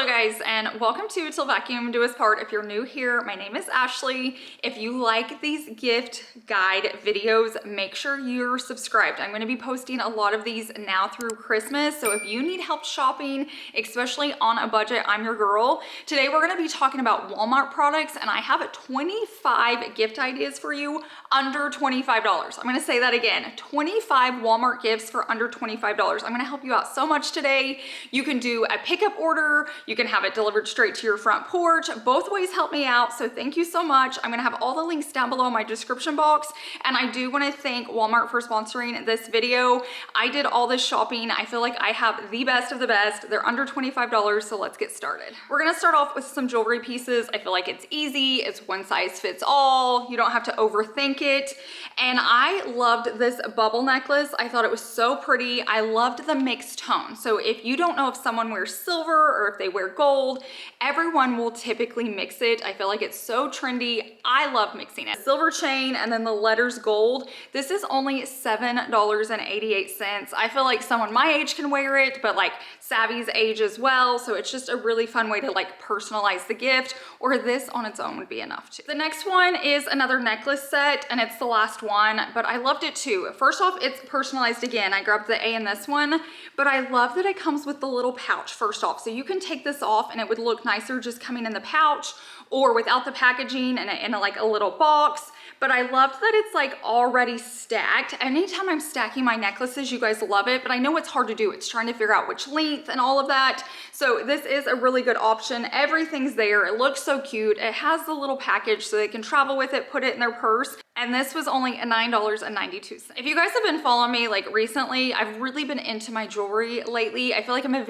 Hello guys, and welcome to Till Vacuum Do Us Part. If you're new here, my name is Ashley. If you like these gift guide videos, make sure you're subscribed. I'm going to be posting a lot of these now through Christmas, so if you need help shopping, especially on a budget, I'm your girl. Today we're going to be talking about Walmart products, and I have 25 gift ideas for you under $25. I'm going to say that again, 25 Walmart gifts for under $25. I'm going to help you out so much today. You can do a pickup order, you can have it delivered straight to your front porch. Both ways help me out, so thank you so much. I'm gonna have all the links down below in my description box, and I do want to thank Walmart for sponsoring this video. I did all this shopping. I feel like I have the best of the best. They're under $25, so let's get started. We're gonna start off with some jewelry pieces. I feel like it's easy, it's one size fits all, you don't have to overthink it. And I loved this bubble necklace. I thought it was so pretty. I loved the mixed tone. So if you don't know if someone wears silver or if they wear gold, everyone will typically mix it. I feel like it's so trendy. I love mixing it. Silver chain and then the letters gold. This is only $7.88. I feel like someone my age can wear it, but like Savvy's age as well. So it's just a really fun way to like personalize the gift, or this on its own would be enough too. The next one is another necklace set, and it's the last one, but I loved it too. First off, it's personalized again. I grabbed the A in this one, but I love that it comes with the little pouch first off. So you can take this off and it would look nicer just coming in the pouch or without the packaging and in like a little box. But I loved that it's like already stacked. Anytime I'm stacking my necklaces, you guys love it, but I know it's hard to do. It's trying to figure out which length and all of that. So this is a really good option. Everything's there. It looks so cute. It has the little package so they can travel with it, put it in their purse. And this was only $9.92. If you guys have been following me like recently, I've really been into my jewelry lately. I feel like I'm a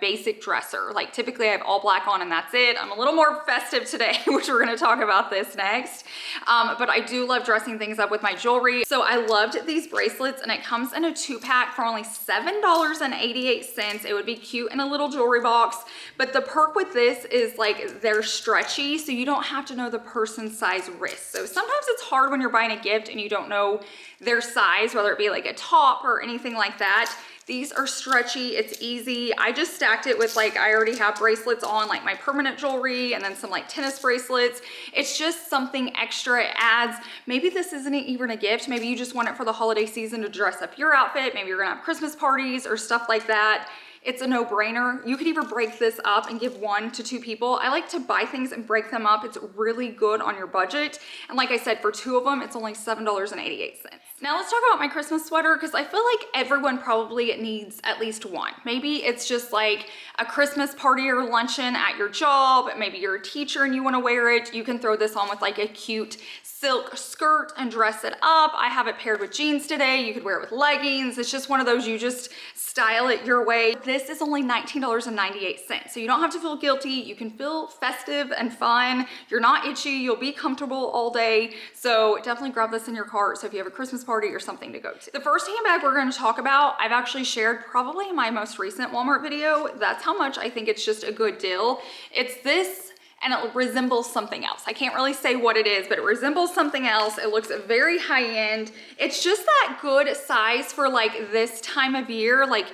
basic dresser. Like typically I have all black on and that's it. I'm a little more festive today, which we're gonna talk about this next. But I do love dressing things up with my jewelry. So I loved these bracelets, and it comes in a 2-pack for only $7.88. It would be cute in a little jewelry box. But the perk with this is like they're stretchy, so you don't have to know the person's size wrist. So sometimes it's hard when you're buying a gift and you don't know their size, whether it be like a top or anything like that. These are stretchy, it's easy. I just stacked it with like, I already have bracelets on, like my permanent jewelry, and then some like tennis bracelets. It's just something extra. It adds, maybe this isn't even a gift. Maybe you just want it for the holiday season to dress up your outfit. Maybe you're gonna have Christmas parties or stuff like that. It's a no-brainer. You could either break this up and give 1 to 2 people. I like to buy things and break them up. It's really good on your budget. And like I said, for 2 of them, it's only $7.88. Now let's talk about my Christmas sweater, because I feel like everyone probably needs at least one. Maybe it's just like a Christmas party or luncheon at your job. Maybe you're a teacher and you want to wear it. You can throw this on with like a cute silk skirt and dress it up. I have it paired with jeans today. You could wear it with leggings. It's just one of those, you just style it your way. This is only $19.98. So you don't have to feel guilty. You can feel festive and fun. You're not itchy. You'll be comfortable all day. So definitely grab this in your cart. So if you have a Christmas party or something to go to. The first handbag we're going to talk about, I've actually shared probably in my most recent Walmart video. That's how much I think it's just a good deal. It's this, and it resembles something else. I can't really say what it is, but it resembles something else. It looks very high end. It's just that good size for like this time of year. Like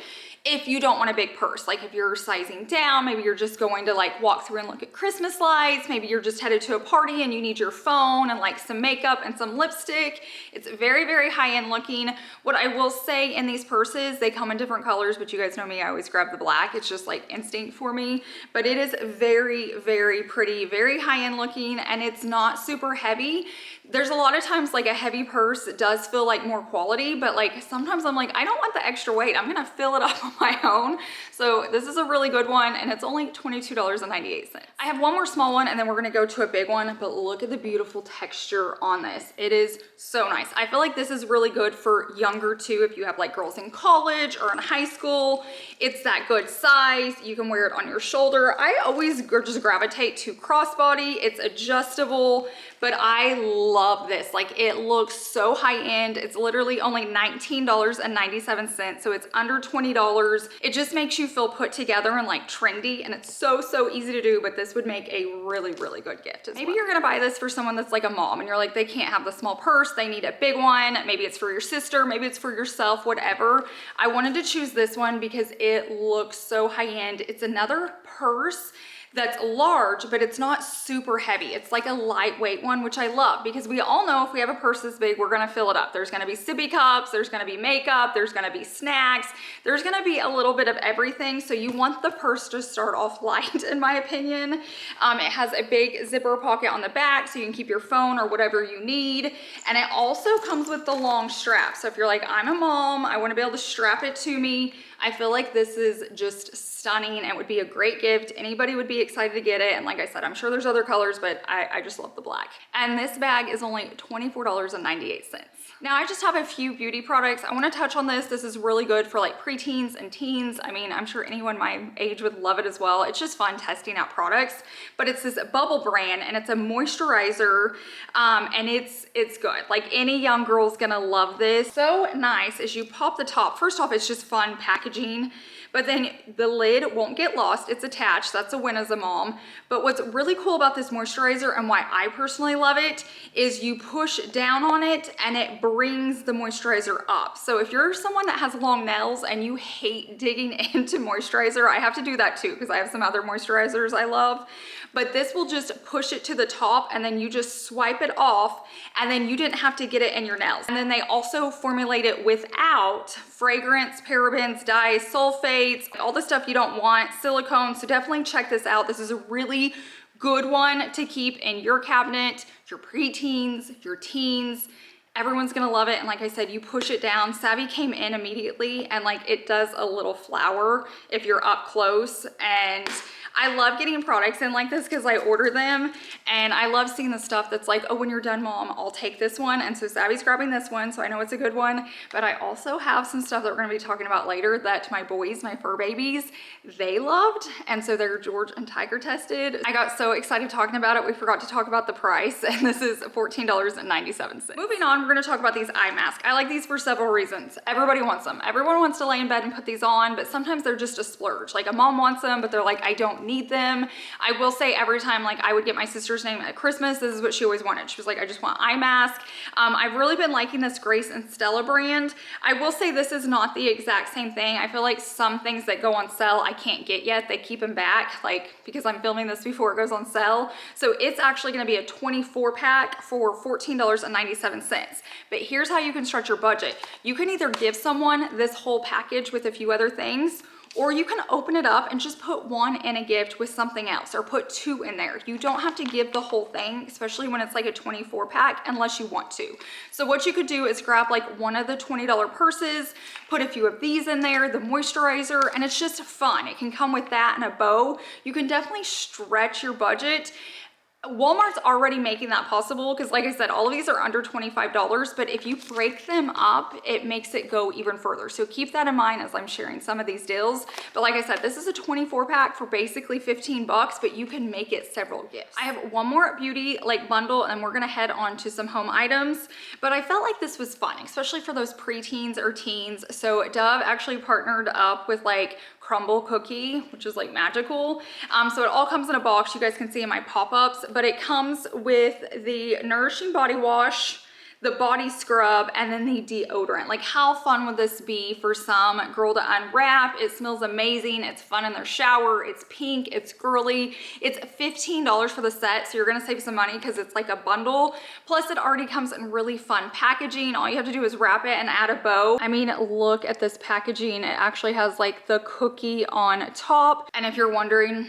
if you don't want a big purse, like if you're sizing down, maybe you're just going to like walk through and look at Christmas lights, maybe you're just headed to a party and you need your phone and like some makeup and some lipstick. It's very, very high-end looking. What I will say in these purses, they come in different colors, but you guys know me, I always grab the black. It's just like instinct for me, but it is very, very pretty, very high-end looking, and it's not super heavy. There's a lot of times like a heavy purse does feel like more quality, but like sometimes I'm like, I don't want the extra weight. I'm gonna fill it up on my own. So this is a really good one, and it's only $22.98. I have one more small one and then we're gonna go to a big one, but look at the beautiful texture on this. It is so nice. I feel like this is really good for younger too. If you have like girls in college or in high school, it's that good size. You can wear it on your shoulder. I always just gravitate to crossbody. It's adjustable, but I love this. Like it looks so high end. It's literally only $19.97. So it's under $20. It just makes you feel put together and like trendy, and it's so, so easy to do, but this this would make a really, really good gift. Maybe you're gonna buy this for someone that's like a mom and you're like, they can't have the small purse, they need a big one. Maybe it's for your sister, maybe it's for yourself, whatever. I wanted to choose this one because it looks so high-end. It's another purse that's large, but it's not super heavy. It's like a lightweight one, which I love, because we all know if we have a purse this big, we're gonna fill it up. There's gonna be sippy cups, there's gonna be makeup, there's gonna be snacks, there's gonna be a little bit of everything. So you want the purse to start off light, in my opinion. It has a big zipper pocket on the back, so you can keep your phone or whatever you need. And it also comes with the long strap. So if you're like, I'm a mom, I wanna be able to strap it to me, I feel like this is just stunning. It would be a great gift. Anybody would be excited to get it. And like I said, I'm sure there's other colors, but I just love the black. And this bag is only $24.98. Now I just have a few beauty products. I want to touch on this. This is really good for like preteens and teens. I mean, I'm sure anyone my age would love it as well. It's just fun testing out products, but it's this Bubble brand and it's a moisturizer and it's good. Like any young girl's gonna love this. So nice as you pop the top. First off, it's just fun packaging. But then the lid won't get lost. It's attached. That's a win as a mom. But what's really cool about this moisturizer and why I personally love it is you push down on it and it brings the moisturizer up. So if you're someone that has long nails and you hate digging into moisturizer, I have to do that too because I have some other moisturizers I love. But this will just push it to the top and then you just swipe it off and then you didn't have to get it in your nails. And then they also formulate it without fragrance, parabens, dyes, sulfates, all the stuff you don't want, silicone. So definitely check this out. This is a really good one to keep in your cabinet, your preteens, your teens. Everyone's gonna love it. And like I said, you push it down. Savvy came in immediately and like it does a little flower if you're up close. And I love getting products in like this because I order them and I love seeing the stuff that's like, oh, when you're done, mom, I'll take this one. And so Savvy's grabbing this one, so I know it's a good one. But I also have some stuff that we're gonna be talking about later that my boys, my fur babies, they loved. And so they're George and Tiger tested. I got so excited talking about it, we forgot to talk about the price. And this is $14.97. Moving on, we're gonna talk about these eye masks. I like these for several reasons. Everybody wants them. Everyone wants to lay in bed and put these on, but sometimes they're just a splurge. Like a mom wants them, but they're like, I don't need them. I will say every time like I would get my sister's name at Christmas, this is what she always wanted. She was like, I just want eye mask. I've really been liking this Grace and Stella brand. I will say this is not the exact same thing. I feel like some things that go on sale I can't get yet. They keep them back like because I'm filming this before it goes on sale. So it's actually going to be a 24 pack for $14.97. But here's how you can stretch your budget. You can either give someone this whole package with a few other things, or you can open it up and just put one in a gift with something else, or put two in there. You don't have to give the whole thing, especially when it's like a 24 pack, unless you want to. So what you could do is grab like one of the $20 purses, put a few of these in there, the moisturizer, and it's just fun. It can come with that and a bow. You can definitely stretch your budget. Walmart's already making that possible because like I said, all of these are under $25, but if you break them up, it makes it go even further. So keep that in mind as I'm sharing some of these deals. But like I said, this is a 24 pack for basically 15 bucks, but you can make it several gifts. I have one more beauty like bundle and we're gonna head on to some home items, but I felt like this was fun, especially for those preteens or teens. So Dove actually partnered up with like Crumbl cookie, which is like magical. So it all comes in a box. You guys can see in my pop-ups, but it comes with the nourishing body wash, the body scrub, and then the deodorant. Like how fun would this be for some girl to unwrap? It smells amazing. It's fun in their shower. It's pink, it's girly. It's $15 for the set. So you're gonna save some money because it's like a bundle. Plus it already comes in really fun packaging. All you have to do is wrap it and add a bow. I mean, look at this packaging. It actually has like the cookie on top. And if you're wondering,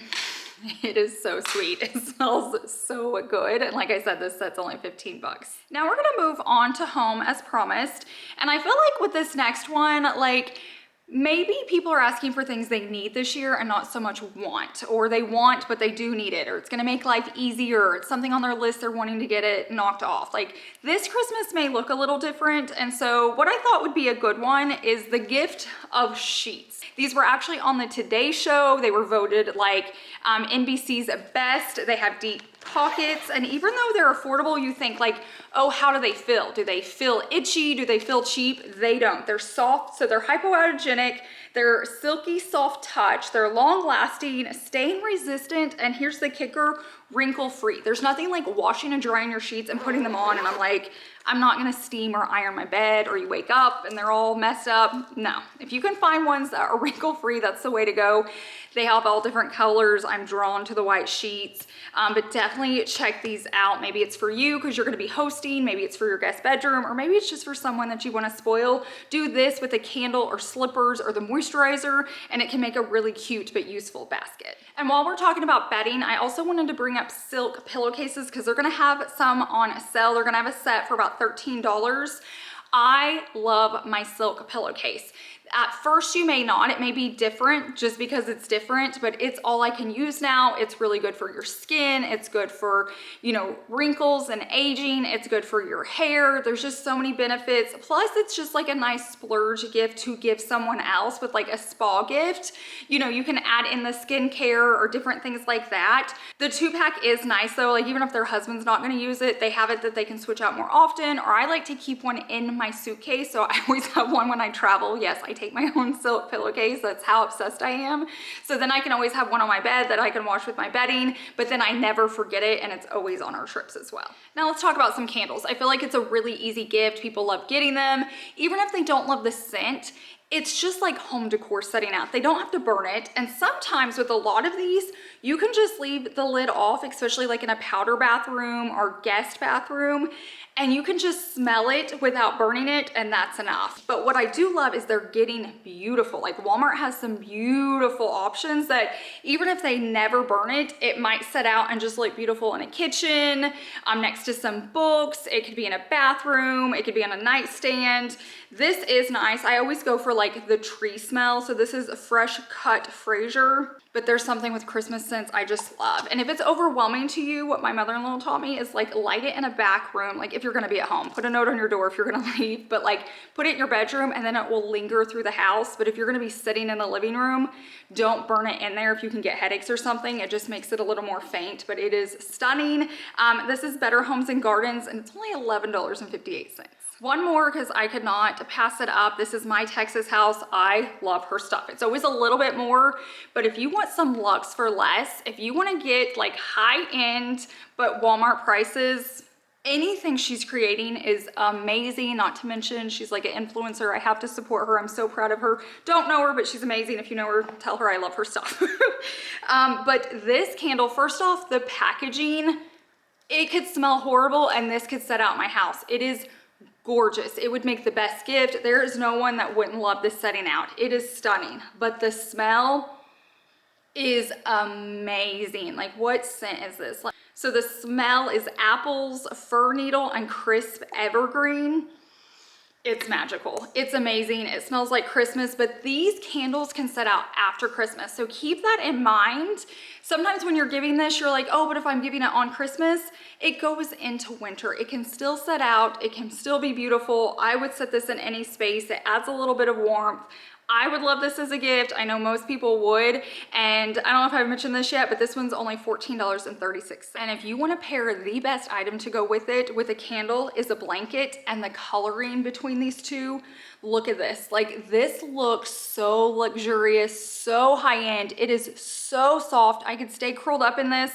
it is so sweet. It smells so good. And like I said, this set's only 15 bucks. Now we're gonna move on to home as promised. And I feel like with this next one, like maybe people are asking for things they need this year and not so much want, or they want, but they do need it, or it's gonna make life easier. It's something on their list, they're wanting to get it knocked off. Like this Christmas may look a little different. And so what I thought would be a good one is the gift of sheets. These were actually on the Today Show. They were voted like NBC's best. They have deep pockets, and even though they're affordable, you think like, oh, how do they feel? Do they feel itchy? Do they feel cheap? They don't. They're soft, so they're hypoallergenic. They're silky, soft touch. They're long lasting, stain resistant, and here's the kicker, wrinkle free. There's nothing like washing and drying your sheets and putting them on and I'm like, I'm not gonna steam or iron my bed, or you wake up and they're all messed up. No, if you can find ones that are wrinkle free, that's the way to go. They have all different colors. I'm drawn to the white sheets, but definitely check these out. Maybe it's for you because you're gonna be hosting, maybe it's for your guest bedroom, or maybe it's just for someone that you wanna spoil. Do this with a candle or slippers or the moisturizer, and it can make a really cute but useful basket. And while we're talking about bedding, I also wanted to bring up silk pillowcases because they're gonna have some on sale. They're gonna have a set for about $13. I love my silk pillowcase. At first you may not, it may be different just because it's different, but it's all I can use now. It's really good for your skin. It's good for, you know, wrinkles and aging. It's good for your hair. There's just so many benefits. Plus it's just like a nice splurge gift to give someone else with like a spa gift. You know, you can add in the skincare or different things like that. The 2-pack is nice though, like even if their husband's not gonna use it, they have it that they can switch out more often, or I like to keep one in my suitcase. So I always have one when I travel. Yes, I take my own silk pillowcase. That's how obsessed I am. So then I can always have one on my bed that I can wash with my bedding, but then I never forget it, and it's always on our trips as well. Now let's talk about some candles. I feel like it's a really easy gift. People love getting them. Even if they don't love the scent, it's just like home decor setting out. They don't have to burn it. And sometimes with a lot of these, you can just leave the lid off, especially like in a powder bathroom or guest bathroom, and you can just smell it without burning it, and that's enough. But what I do love is they're getting beautiful. Like Walmart has some beautiful options that even if they never burn it, it might set out and just look beautiful in a kitchen, next to some books. It could be in a bathroom. It could be on a nightstand. This is nice. I always go for like the tree smell. So this is a fresh cut Frasier, but there's something with Christmas scents I just love. And if it's overwhelming to you, what my mother-in-law taught me is like light it in a back room. Like if you're gonna be at home, put a note on your door if you're gonna leave, but like put it in your bedroom and then it will linger through the house. But if you're gonna be sitting in the living room, don't burn it in there if you can get headaches or something. It just makes it a little more faint, but it is stunning. This is Better Homes and Gardens, and it's only $11.58. One more, because I could not pass it up. This is My Texas House. I love her stuff. It's always a little bit more, but if you want some luxe for less, if you want to get like high end, but Walmart prices, anything she's creating is amazing. Not to mention, she's like an influencer. I have to support her. I'm so proud of her. Don't know her, but she's amazing. If you know her, tell her I love her stuff. But this candle, first off, the packaging, it could smell horrible and this could set out my house. It is gorgeous. It would make the best gift. There is no one that wouldn't love this setting out. It is stunning, but the smell is amazing. Like what scent is this? So the smell is apples, fir needle, and crisp evergreen. It's magical. It's amazing. It smells like Christmas, but these candles can set out after Christmas. So keep that in mind. Sometimes when you're giving this, you're like, oh, but if I'm giving it on Christmas, it goes into winter. It can still set out. It can still be beautiful. I would set this in any space. It adds a little bit of warmth. I would love this as a gift. I know most people would. And I don't know if I've mentioned this yet, but this one's only $14.36. And if you want to pair the best item to go with it with a candle is a blanket, and the coloring between these two, look at this. Like this looks so luxurious, so high-end. It is so soft. I could stay curled up in this.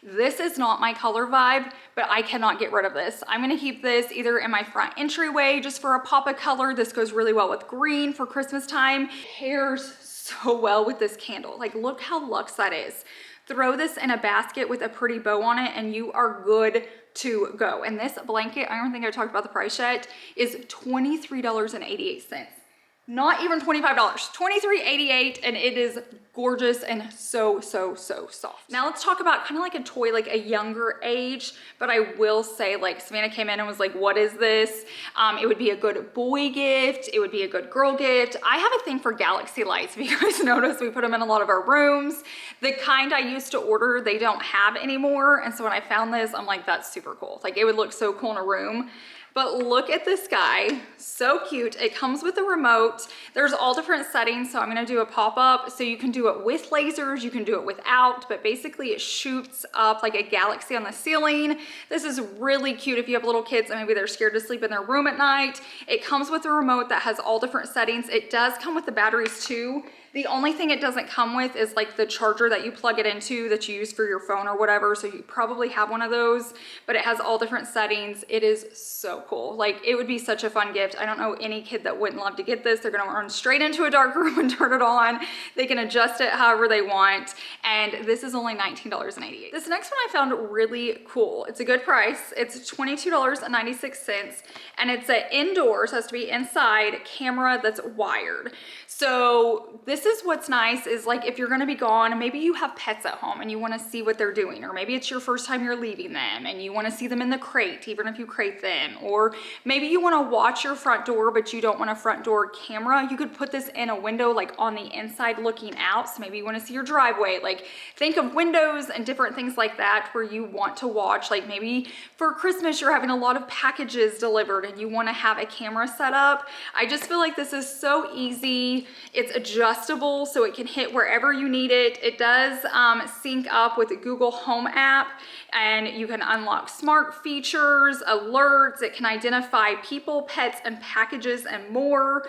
This is not my color vibe, but I cannot get rid of this. I'm gonna keep this either in my front entryway just for a pop of color. This goes really well with green for Christmas time. Pairs so well with this candle. Like look how luxe that is. Throw this in a basket with a pretty bow on it and you are good to go. And this blanket, I don't think I talked about the price yet, is $23.88. Not even $25, $23.88, and it is gorgeous and so soft. Now let's talk about kind of like a toy, like a younger age, but I will say, like Savannah came in and was like, what is this? It would be a good boy gift. It would be a good girl gift. I have a thing for galaxy lights. If you guys notice, we put them in a lot of our rooms. The kind I used to order, they don't have anymore. And so when I found this, I'm like, that's super cool. Like it would look so cool in a room. but look at this guy, so cute. It comes with a remote. There's all different settings, so I'm gonna do a pop-up. So you can do it with lasers, you can do it without, but basically it shoots up like a galaxy on the ceiling. This is really cute if you have little kids and maybe they're scared to sleep in their room at night. It comes with a remote that has all different settings. It does come with the batteries too. The only thing it doesn't come with is like the charger that you plug it into that you use for your phone or whatever. So you probably have one of those, but it has all different settings. It is so cool. Like, it would be such a fun gift. I don't know any kid that wouldn't love to get this. They're gonna run straight into a dark room and turn it on. They can adjust it however they want. And this is only $19.88. This next one I found really cool. It's a good price. It's $22.96 and it's an indoors, has to be inside camera that's wired. So this is what's nice is like if you're gonna be gone, maybe you have pets at home and you wanna see what they're doing, or maybe it's your first time you're leaving them and you wanna see them in the crate, even if you crate them, or maybe you wanna watch your front door but you don't want a front door camera. You could put this in a window like on the inside looking out, so maybe you wanna see your driveway. Like, think of windows and different things like that where you want to watch. Like, maybe for Christmas you're having a lot of packages delivered and you wanna have a camera set up. I just feel like this is so easy. It's adjustable so it can hit wherever you need it. It does sync up with the Google Home app, and you can unlock smart features, alerts. It can identify people, pets, and packages and more.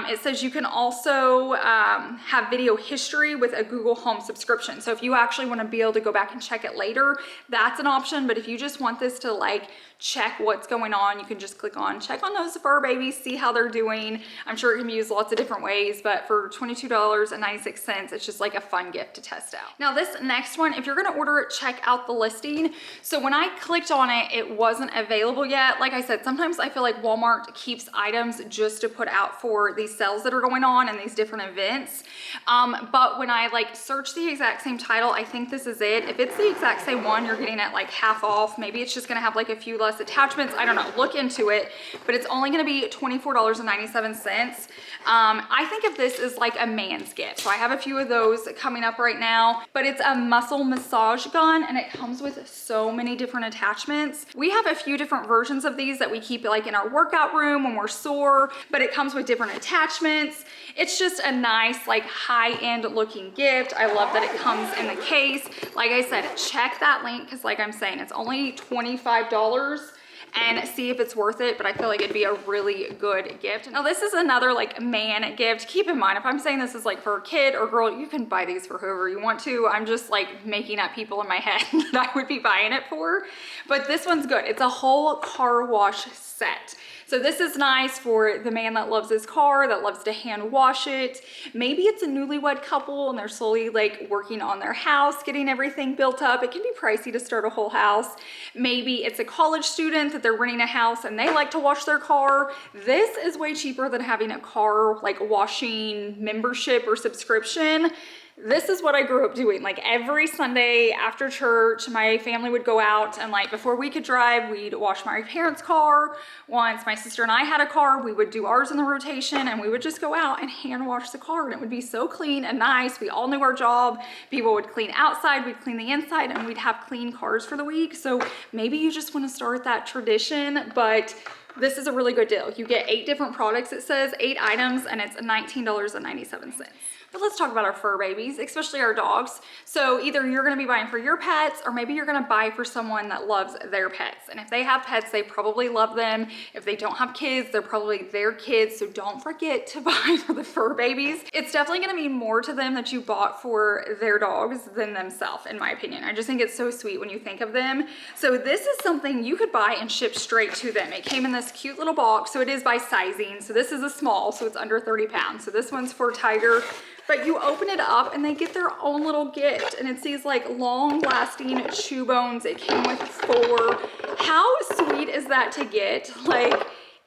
It says you can also have video history with a Google Home subscription. So if you actually want to be able to go back and check it later, that's an option. But if you just want this to like check what's going on, you can just click on check on those fur babies, see how they're doing. I'm sure it can be used lots of different ways, but for $22.96, it's just like a fun gift to test out. Now this next one, if you're gonna order it, check out the listing. So when I clicked on it, it wasn't available yet. Like I said, sometimes I feel like Walmart keeps items just to put out for these sales that are going on and these different events. But when I like search the exact same title, I think this is it. If it's the exact same one, you're getting it like half off. Maybe it's just gonna have like a few less attachments. I don't know, look into it, but it's only gonna be $24.97. I think of this as like a man's gift. So I have a few of those coming up right now, but it's a muscle massage gun and it comes with so many different attachments. We have a few different versions of these that we keep like in our workout room when we're sore, but it comes with different attachments. It's just a nice like high-end looking gift. I love that it comes in the case. Like I said, check that link because like I'm saying, it's only $25 and see if it's worth it, but I feel like it'd be a really good gift. Now this is another like man gift. Keep in mind, if I'm saying this is like for a kid or girl, you can buy these for whoever you want to. I'm just like making up people in my head that I would be buying it for, but this one's good. It's a whole car wash set. So this is nice for the man that loves his car, that loves to hand wash it. Maybe it's a newlywed couple and they're slowly like working on their house, getting everything built up. It can be pricey to start a whole house. Maybe it's a college student that they're renting a house and they like to wash their car. This is way cheaper than having a car like washing membership or subscription. This is what I grew up doing. Like every Sunday after church, my family would go out and like before we could drive, we'd wash my parents' car. Once my sister and I had a car, we would do ours in the rotation and we would just go out and hand wash the car and it would be so clean and nice. We all knew our job. People would clean outside, we'd clean the inside, and we'd have clean cars for the week. So maybe you just want to start that tradition, but this is a really good deal. You get 8 different products, it says 8 items, and it's $19.97. But let's talk about our fur babies, especially our dogs. So either you're gonna be buying for your pets or maybe you're gonna buy for someone that loves their pets. And if they have pets, they probably love them. If they don't have kids, they're probably their kids. So don't forget to buy for the fur babies. It's definitely gonna mean more to them that you bought for their dogs than themselves, in my opinion. I just think it's so sweet when you think of them. So this is something you could buy and ship straight to them. It came in this cute little box. So it is by sizing. So this is a small, so it's under 30 pounds. So this one's for Tiger. But you open it up and they get their own little gift, and it's these like long lasting chew bones. It came with 4. How sweet is that to get? Like,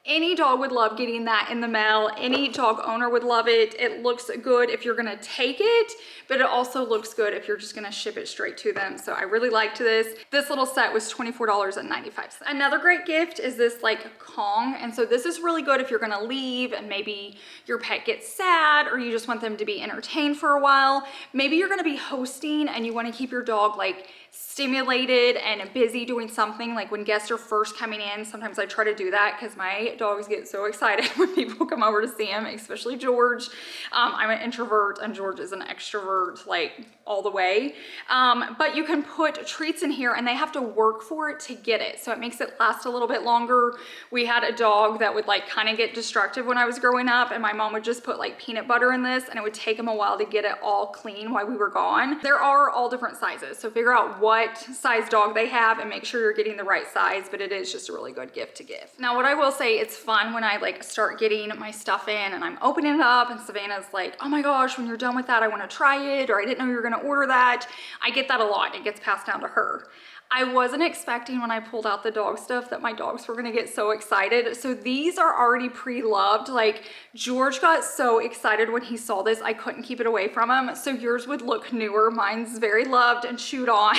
Any dog would love getting that in the mail. Any dog owner would love it. It looks good if you're gonna take it, but it also looks good if you're just gonna ship it straight to them. So I really liked this. This little set was $24.95. Another great gift is this like Kong. And so this is really good if you're gonna leave and maybe your pet gets sad or you just want them to be entertained for a while. Maybe you're gonna be hosting and you wanna keep your dog like stimulated and busy doing something. Like when guests are first coming in, sometimes I try to do that because my dogs get so excited when people come over to see him, especially George. I'm an introvert and George is an extrovert, like all the way. But you can put treats in here and they have to work for it to get it. So it makes it last a little bit longer. We had a dog that would like kind of get destructive when I was growing up, and my mom would just put like peanut butter in this and it would take him a while to get it all clean while we were gone. There are all different sizes, so figure out what size dog they have and make sure you're getting the right size, but it is just a really good gift to give. Now, what I will say, it's fun when I like start getting my stuff in and I'm opening it up and Savannah's like, oh my gosh, when you're done with that, I want to try it, or I didn't know you were going to order that. I get that a lot. It gets passed down to her. I wasn't expecting when I pulled out the dog stuff that my dogs were gonna get so excited. So these are already pre-loved. Like George got so excited when he saw this, I couldn't keep it away from him. So yours would look newer. Mine's very loved and chewed on.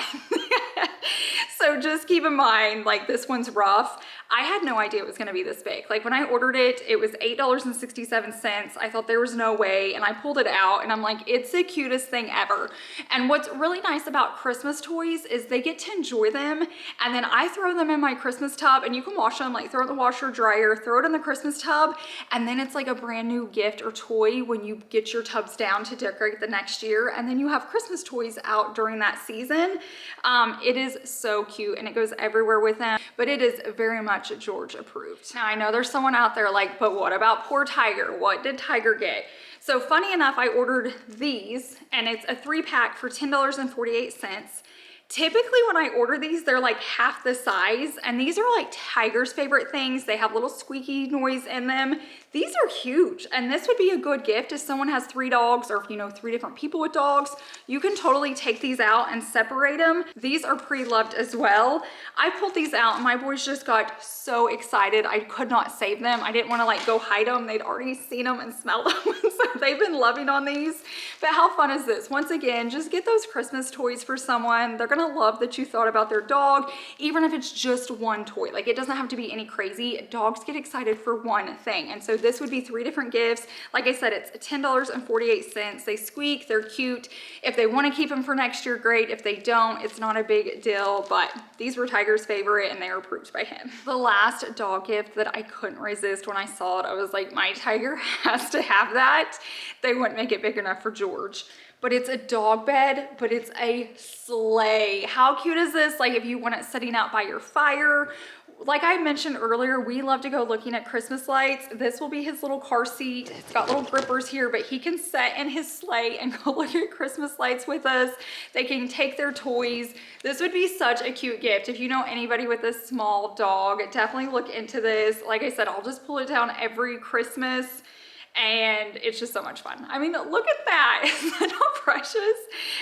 So just keep in mind, like this one's rough. I had no idea it was gonna be this big. Like when I ordered it, it was $8.67. I thought there was no way, and I pulled it out and I'm like, it's the cutest thing ever. And what's really nice about Christmas toys is they get to enjoy them, and then I throw them in my Christmas tub and you can wash them, like throw it in the washer dryer, throw it in the Christmas tub, and then it's like a brand new gift or toy when you get your tubs down to decorate the next year, and then you have Christmas toys out during that season. It is so cute and it goes everywhere with them, but it is very much George approved. Now I know there's someone out there like, but what about poor Tiger? What did Tiger get? So funny enough, I ordered these and it's a 3-pack for $10.48. Typically when I order these, they're like half the size, and these are like Tiger's favorite things. They have little squeaky noise in them. These are huge, and this would be a good gift if someone has 3 dogs, or if you know 3 different people with dogs. You can totally take these out and separate them. These are pre-loved as well. I pulled these out and my boys just got so excited. I could not save them. I didn't want to like go hide them. They'd already seen them and smelled them. So they've been loving on these. But how fun is this? Once again, just get those Christmas toys for someone. They're gonna love that you thought about their dog, even if it's just one toy. Like it doesn't have to be any crazy. Dogs get excited for one thing. And so this would be 3 different gifts. Like I said, it's $10.48. They squeak, they're cute. If they want to keep them for next year, great. If they don't, it's not a big deal, but these were Tiger's favorite and they were approved by him. The last dog gift that I couldn't resist when I saw it, I was like, my Tiger has to have that. They wouldn't make it big enough for George. But it's a dog bed, but it's a sleigh. How cute is this? Like if you want it sitting out by your fire. Like I mentioned earlier, we love to go looking at Christmas lights. This will be his little car seat. It's got little grippers here, but he can sit in his sleigh and go look at Christmas lights with us. They can take their toys. This would be such a cute gift. If you know anybody with a small dog, definitely look into this. Like I said, I'll just pull it down every Christmas, and it's just so much fun. I mean, look at that. Isn't that not precious?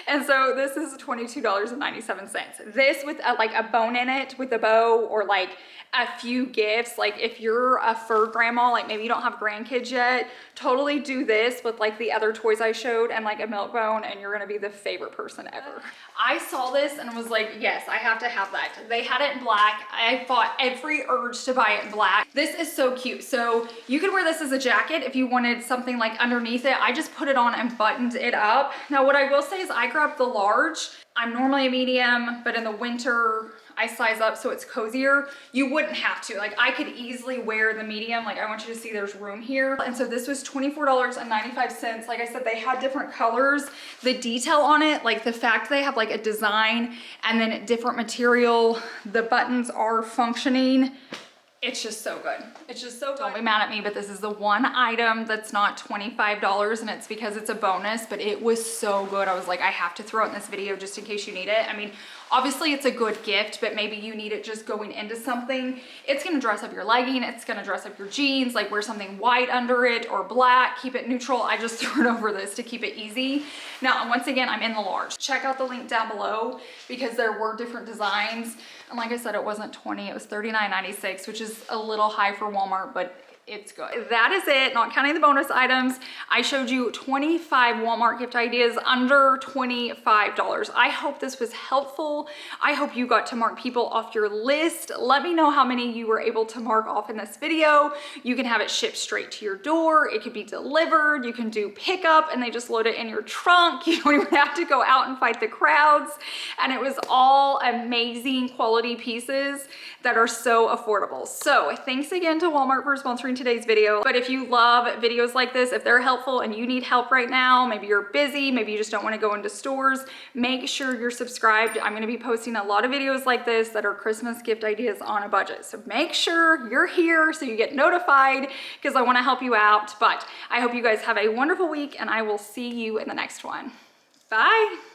And so this is $22.97. This with like a bone in it with a bow, or like a few gifts. Like if you're a fur grandma, like maybe you don't have grandkids yet, totally do this with like the other toys I showed and like a milk bone, and you're gonna be the favorite person ever. I saw this and was like, yes, I have to have that. They had it in black. I fought every urge to buy it in black. This is so cute. So you could wear this as a jacket if you wanted something like underneath it. I just put it on and buttoned it up. Now what I will say is I grabbed the large. I'm normally a medium, but in the winter, I size up so it's cozier. You wouldn't have to. Like I could easily wear the medium. Like I want you to see there's room here. And so this was $24.95. Like I said, they had different colors. The detail on it, like the fact they have like a design and then different material, the buttons are functioning. It's just so good. It's just so good. Don't be mad at me, but this is the one item that's not $25, and it's because it's a bonus, but it was so good. I was like, I have to throw it in this video just in case you need it. I mean, obviously it's a good gift, but maybe you need it just going into something. It's gonna dress up your legging. It's gonna dress up your jeans, like wear something white under it or black, keep it neutral. I just threw it over this to keep it easy. Now, once again, I'm in the large. Check out the link down below because there were different designs. And like I said, it wasn't $20, it was $39.96, which is is a little high for Walmart, but it's good. That is it, not counting the bonus items. I showed you 25 Walmart gift ideas under $25. I hope this was helpful. I hope you got to mark people off your list. Let me know how many you were able to mark off in this video. You can have it shipped straight to your door. It could be delivered. You can do pickup and they just load it in your trunk. You don't even have to go out and fight the crowds. And it was all amazing quality pieces that are so affordable. So thanks again to Walmart for sponsoring today's video. But if you love videos like this, if they're helpful and you need help right now, maybe you're busy, maybe you just don't want to go into stores, make sure you're subscribed. I'm going to be posting a lot of videos like this that are Christmas gift ideas on a budget. So make sure you're here so you get notified because I want to help you out. But I hope you guys have a wonderful week and I will see you in the next one. Bye.